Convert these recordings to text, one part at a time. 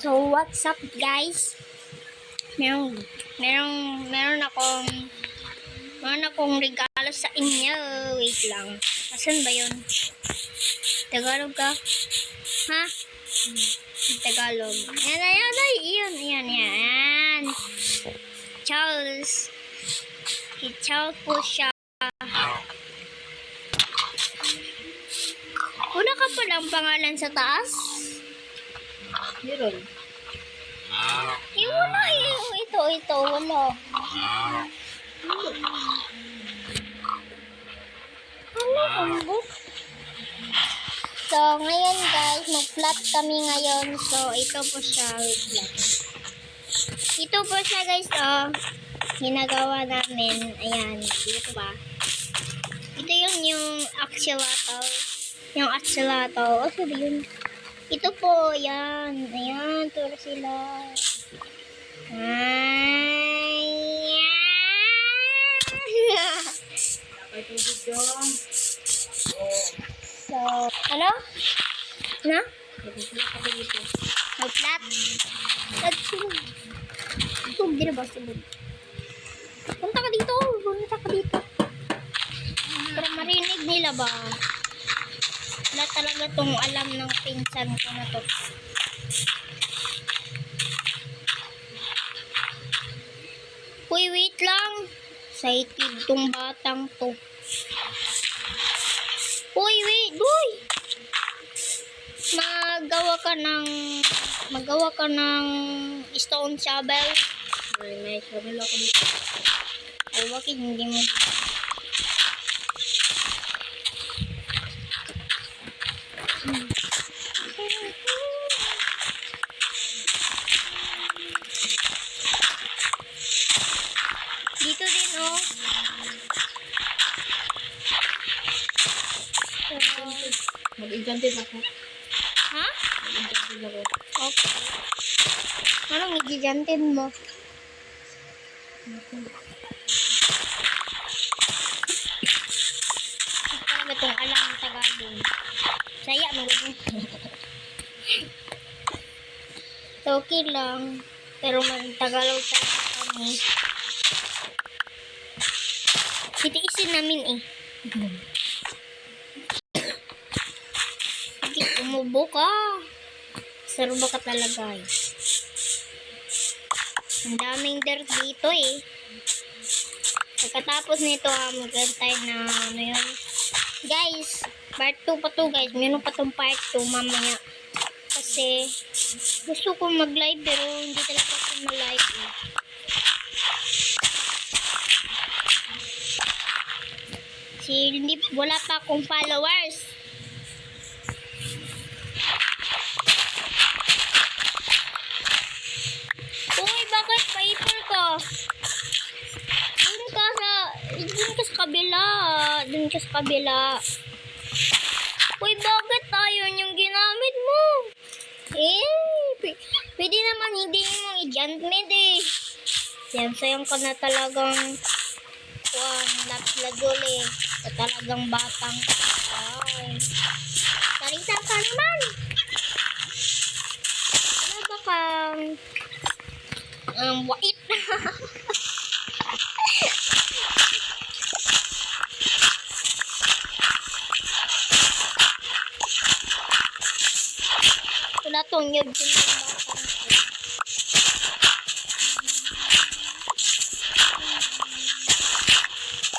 So, what's up guys? Meron akong regalo sa inyo. Wait lang. Asan ba yun? Tagalog ka? Ha? Tagalog. Yan. Charles. I-Charles po siya. Wala ka palang pangalan sa taas? Meron. Wala ito, wala. So, ngayon guys, mag-flat kami ngayon. So, ito po siya. Wait lang. Ito po siya guys, ginagawa namin. Ayan, dito ba? Ito yung axolotl. Yung axolotl. O, sabi yun. Ito po, yan. Ayan, turo sila. So, ano? Na? Mag-flat? Hindi na ba subod? Punta ka dito. Para marinig nila ba? Wala talaga tong alam ng pinsan ko na to. Uy, wait lang. Excited tong batang to. Uy, wait. Uy! Magawa ka ng stone shovel. May shovel ako dito. O, bakit hindi mo? Dito din, oh. Mag-enchanted ako. Ha? Mag-enchanted ako. Okay. Anong i-gigantin mo? Talaga itong alam ng Tagalog. Saya mo gano'n. Okay lang. Pero man Tagalog talaga kami. Titiisin namin eh. Sige, umubo ka. Sarba ka talaga eh. Ang daming dirt dito eh. Pagkatapos nito magantay na ano yun. Guys, part 2 pa to guys. Meron pa tong part 2 mamaya. Kasi gusto ko mag-live pero hindi talaga ako mag-live eh. Wala pa akong followers. Uy, bakit paper ka? Dun ka sa kabila. Uy, bakit tayo yung ginamit mo? Pwede naman hindi mo i-enchantment eh. Yan, sayang ka na talagang lapis-lazuli eh. Sa talagang batang. Ay. Salita ka naman. Wala ba kang wait. Wala tong yun yung batang ko.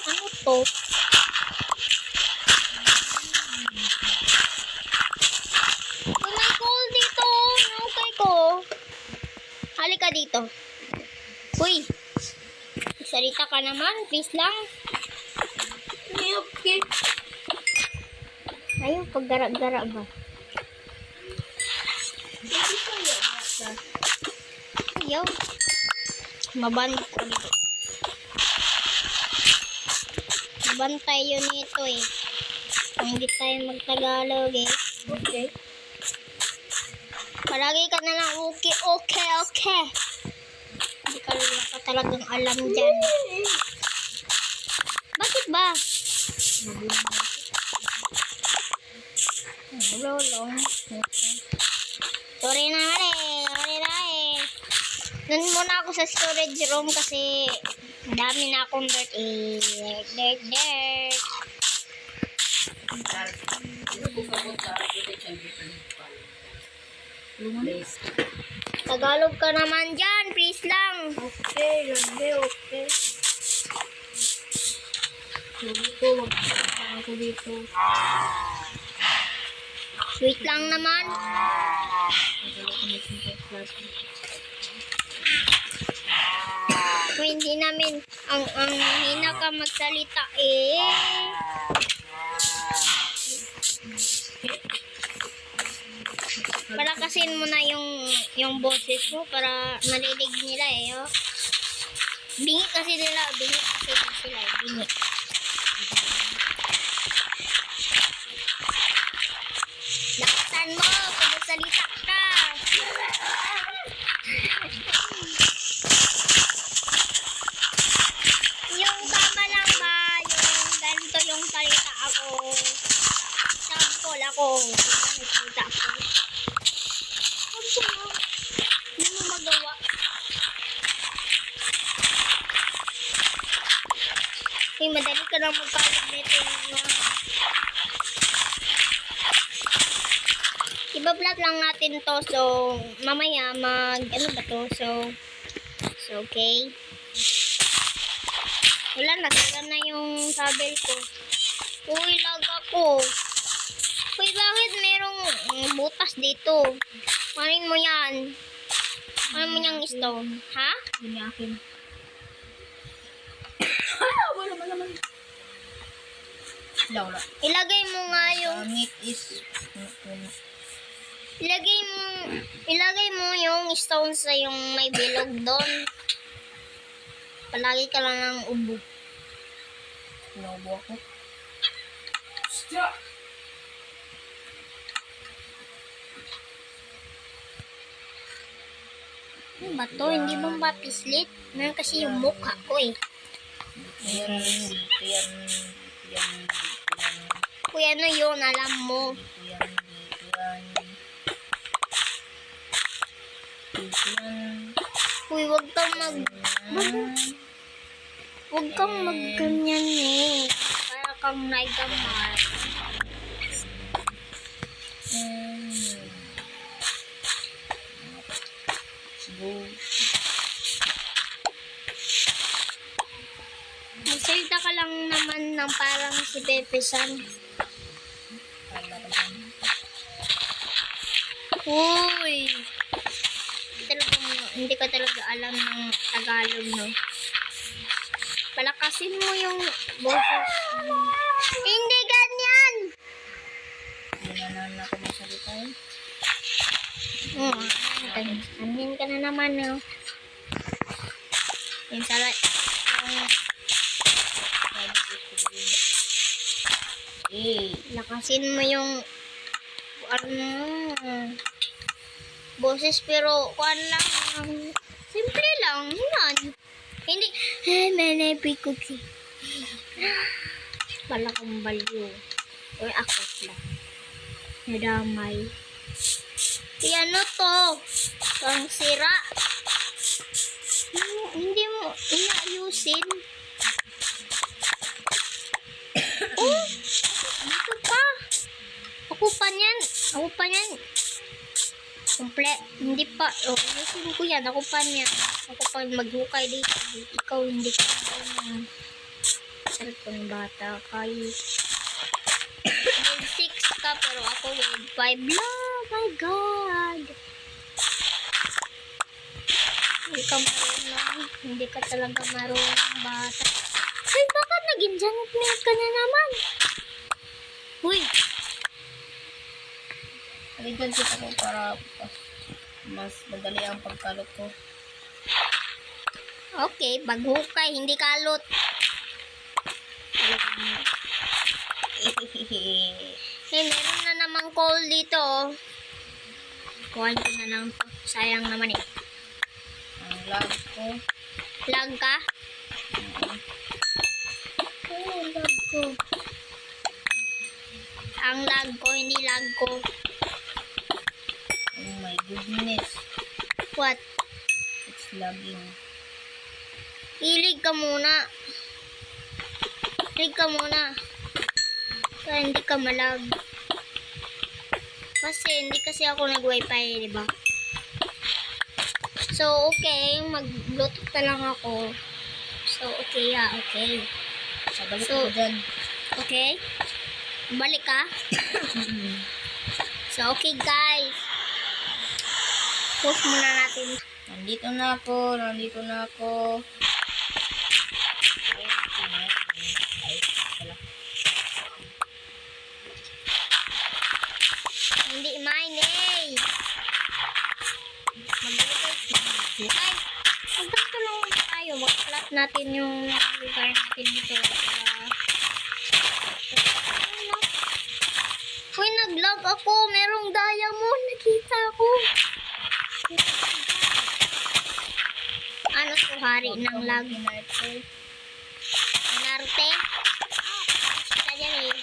Ano to? May call dito. Okay ko. Halika dito. Uy. Salita ka naman. Please lang. Okay. Ayaw, paggara-gara ba? Ayaw. Mabantay ko dito. Mabantay yun ito eh. Kung hindi tayo magtagalog eh. Okay. Palagi ka na lang okay. Hindi ka talagang alam dyan. Bakit ba? Lolong. Okay. Sorry na. Nun muna ako sa storage room kasi dami na akong dirt. Dirt. Tagalog ka naman dyan, please lang. Okay, okay. Dito, wag ako dito. Wait lang naman. Kung hindi namin, ang hina ka magsalita palakasin mo na yung boses mo para marinig nila oh. Bingi kasi sila, bingi. Lakasan mo kung magsalita ka. Yung tama lang ba, yung ganito yung salita ako. Sample ako. Nagsalita ako. Hindi mo magawa. Madali ka lang magpalit nito. Iba-vlog lang natin to. So, mamaya ano ba to? So okay. Wala, nasira na yung sabel ko. Uy, lag ako. Uy, bakit merong butas dito? Paano mo yan? Paano mo niyang stone? Ha? Hindi niya akin. Wala naman. Wala. Ilagay mo nga yung... Meat is... Ilagay mo yung stone sa yung may bilog doon. Palagi ka lang ng ubo. Naubo ako. Ano ba to? Hindi mo mapislit? Meron kasi yung mukha ko eh. Yan. Kuya, ano yun? Alam mo. Yan. Uy, wag kang magganyan eh. Para kang naigamar. Magsalita ka lang naman ng parang si Pepe San. Uy! Hindi ko talaga alam ng Tagalog, no? Palakasin mo yung boses. Hindi ganyan! Hindi na ako masalita eh. Anin ka na naman, no? Yung salat. Lakasin mo yung boses, pero kuan lang. Simple lang. Yan. Hindi. Manay cookie. Wala kang baliw. O ako lang. Nadamay. Ano to? Ang sira. Hindi mo inaayusin. Oh! Dito pa. Ako pa niyan. Hindi pa. Oh, ayusin ko yan. Ako pa maghukay dito. Ikaw hindi ka na. Cellphone bata kayo. Grade 6 ka pero ako grade 5 lang. Oh my God. Hindi ka marunong. Hindi ka talaga marunong bata. Ay, baka naging janit ka na naman. Uy. Naligan kita ko para mas madali ang pagkalot ko. Okay, paghukay, hindi kalot. Meron na namang call dito. Kuhain ko na lang to. Sayang naman eh. Ang lag ko. Lag ka? Oh, lag ko. Ang lag ko, hindi lag ko. Oh my goodness. What? It's lagging. Hilig ka muna. Hilig ka muna. Kaya hindi ka malag. Kasi hindi kasi ako nag-wifi, di ba? So, okay. Mag-bluetooth na lang ako. So, okay ha. Okay. Sabalik So- ko dyan. Okay? Balik ka? So, okay guys. Post muna natin. Nandito na ako. Ay, wala. Hindi mainay. Ay, magdito lang muna tayo. Mag-plot natin yung lugar natin dito. Uy, nag-log ako. Merong diamond. Nakita ko. Ano to, hari ng lag? Narte? Kita dyan eh.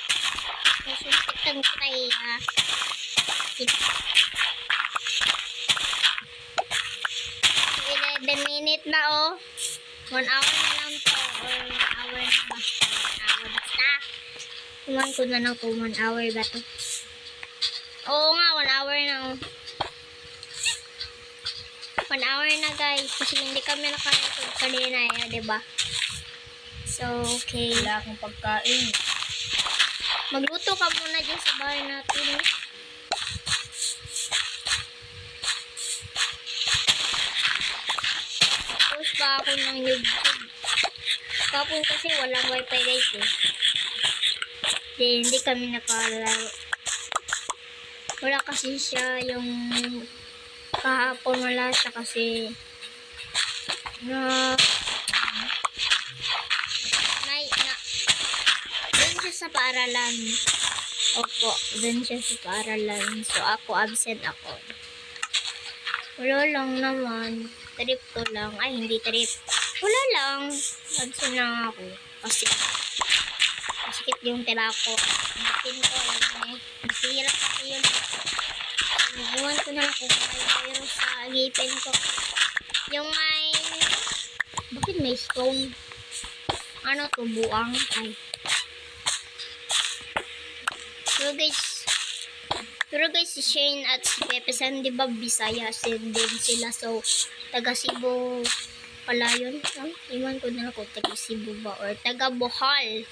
Nasuntitan kita eh ha. 11 minutes na oh. 1 hour na lang to. Or 1 hour na ba? 1 hour basta. Kuman ko na lang kung 1 hour ba to. Oo nga, 1 hour na oh. 1 hour na guys. Kasi hindi kami nakarecord kanina eh, diba? So, okay. Wala akong pagkain. Magluto ka muna dyan sa bahay natin. Eh. Post pa ako ng YouTube. Kapon kasi walang wifi guys eh. Hindi kami nakalaro. Wala kasi siya yung kahapon wala siya kasi na doon siya sa paaralan. Opo, doon siya sa paaralan. So ako absent ako. Wala lang naman. Trip ko lang. Ay, hindi trip. Wala lang. Absent lang ako. Kasi masakit yung tira ko. Ngipin ko. Masira kasi yun. Iwan ko na lang kung may virus sa ngipin ko. Yung may... Bakit may stone? Ano to? Buang? Ay. Pero guys, si Shane at si Pepe San, di ba Bisaya din sila. So, taga Cebu pala yun. Iwan ko na lang kung taga Cebu ba or taga Bohol.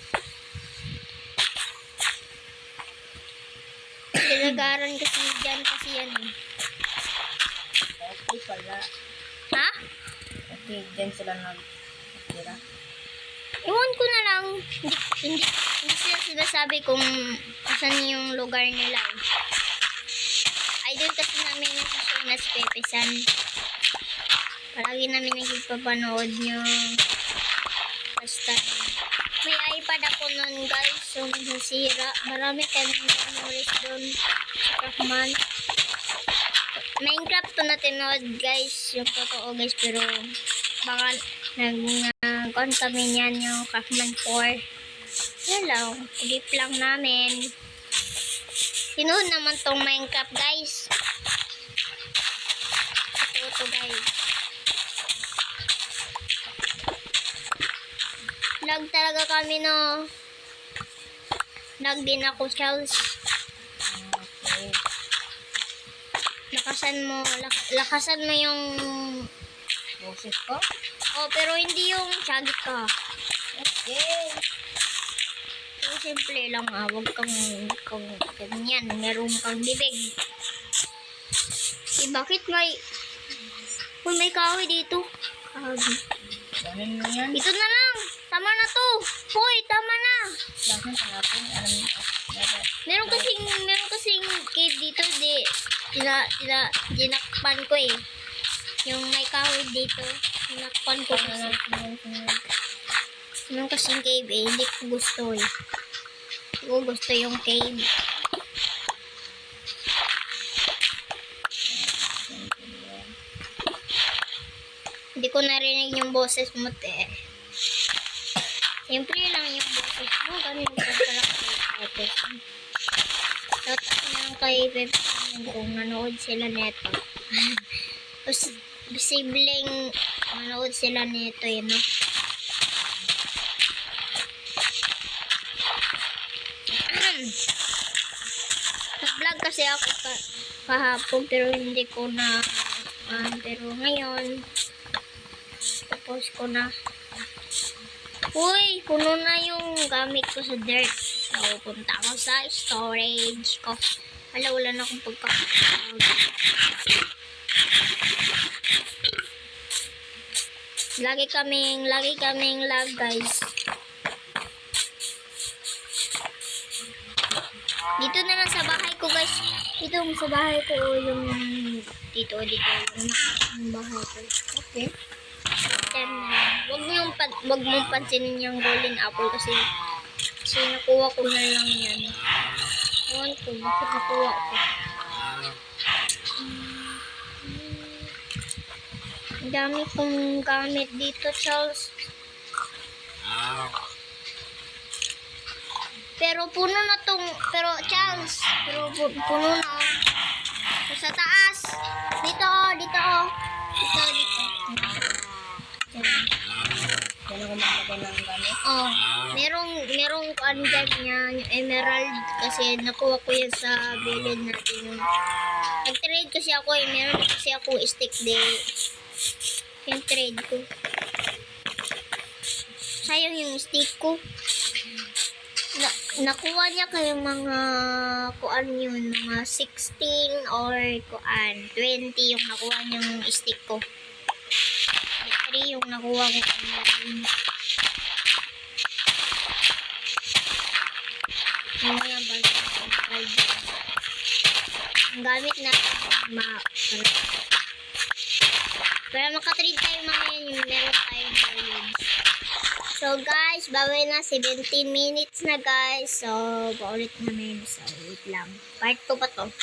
Pinagaran kasi dyan kasi yan eh. Okay pala. Ha? Okay, dyan sila nag-tira. Iwan ko na lang. Hindi sila sinasabi kung asan yung lugar nila eh. Idol kasi namin yung si Shane at si Pepe San. Palagi namin nagpapanood nyo. Basta may iPad ako nun guys. So nasira. Marami kaming memories doon. Rahman. Minecraft to na tinood guys. Yung totoo guys. Pero baka nag-on kami niyan yung Craftman 4. Yan lang. Gip lang namin. Sinuhod naman tong Minecraft guys. Ito guys. Lag talaga kami no. Lag din ako Charles. Okay. Lakasan mo yung Boses ko? oh, pero hindi yung chagit ka. Okay. So, simple lang wag kang ganyan. Meron kang bibig. Bakit may kahoy dito? Kahoy. Ganin mo yan. Ito na lang. Tama na to. Hoy, tama na. Lakin sa natin. Alam mo. Meron kasing cave dito. Dinakpan ko eh. Yung may kahoy dito. Dinakpan ko kasi. Meron kasing cave eh. Hindi ko gusto eh. Hindi ko gusto yung cave. Hindi ko narinig yung boses mo, te. Siyempre lang yung boses mo. Ganun ko pala kay Pepe. Shout out na lang kay Pepe kung nanood sila neto. Tapos, posibleng manood sila nito yun, no? Nag-vlog kasi ako kahapon pero hindi ko na pero ngayon tapos ko na. Uy, puno na yung gamit ko sa dirt. So, punta ako sa storage ko. Wala na akong pagkakataon. Lagi kaming lag, guys. Dito na lang sa bahay ko, guys. Dito sa bahay ko yung dito yung bahay ko. Okay. Then, wag mong pansinin yung golden apple kasi nakuha ko na lang yan. Ewan ko, bakit nakuha ko? Ang dami kong gamit dito, Charles. Pero Charles, puno na. Sa taas. Dito. Dito. Yan ako maglagay ng gamit. Oh, merong kuan dyan yan, yung emerald kasi nakuha ko yan sa bilid natin. Nag-trade kasi ako meron kasi ako stick day. Yung trade ko. Sayang yung stick ko. Nakuha niya kayo mga kuan yun, mga 16 or kuan 20 yung nakuha niyang stick ko. 3 yung nakuha ko. Yung mga bagay. Ang gamit na para makatrade tayo mga yun, meron tayong knowledge. So guys, bawal na 17 minutes na guys. So, paulit namin. So, wait lang. Part 2 pa to.